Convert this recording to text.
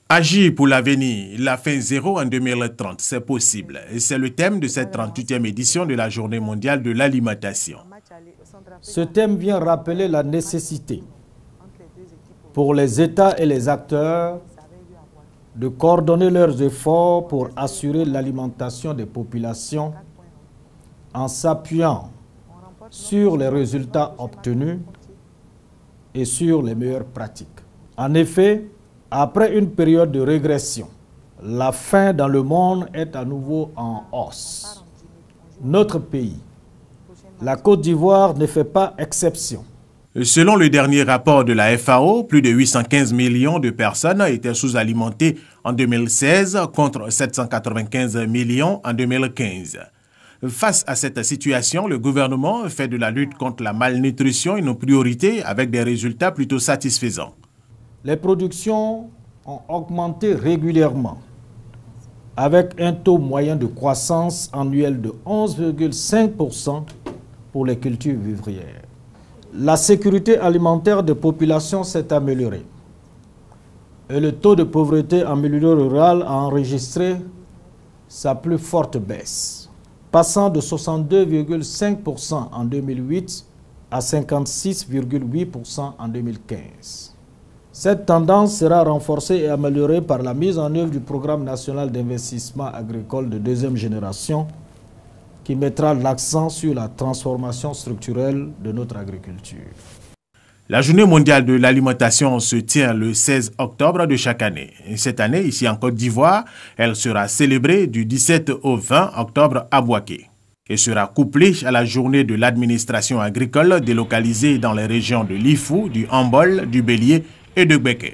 Agir pour l'avenir, la faim zéro en 2030, c'est possible. Et c'est le thème de cette 38e édition de la Journée mondiale de l'alimentation. Ce thème vient rappeler la nécessité pour les États et les acteurs de coordonner leurs efforts pour assurer l'alimentation des populations en s'appuyant sur les résultats obtenus et sur les meilleures pratiques. En effet, après une période de régression, la faim dans le monde est à nouveau en hausse. Notre pays, la Côte d'Ivoire, ne fait pas exception. Selon le dernier rapport de la FAO, plus de 815 millions de personnes étaient sous-alimentées en 2016 contre 795 millions en 2015. Face à cette situation, le gouvernement fait de la lutte contre la malnutrition une priorité avec des résultats plutôt satisfaisants. Les productions ont augmenté régulièrement avec un taux moyen de croissance annuelle de 11,5% pour les cultures vivrières. La sécurité alimentaire des populations s'est améliorée et le taux de pauvreté en milieu rural a enregistré sa plus forte baisse, passant de 62,5% en 2008 à 56,8% en 2015. Cette tendance sera renforcée et améliorée par la mise en œuvre du programme national d'investissement agricole de deuxième génération qui mettra l'accent sur la transformation structurelle de notre agriculture. La Journée mondiale de l'alimentation se tient le 16 octobre de chaque année. Et cette année, ici en Côte d'Ivoire, elle sera célébrée du 17 au 20 octobre à Bouaké et sera couplée à la journée de l'administration agricole délocalisée dans les régions de l'Ifou, du Hambol, du Bélier et de Gbeke.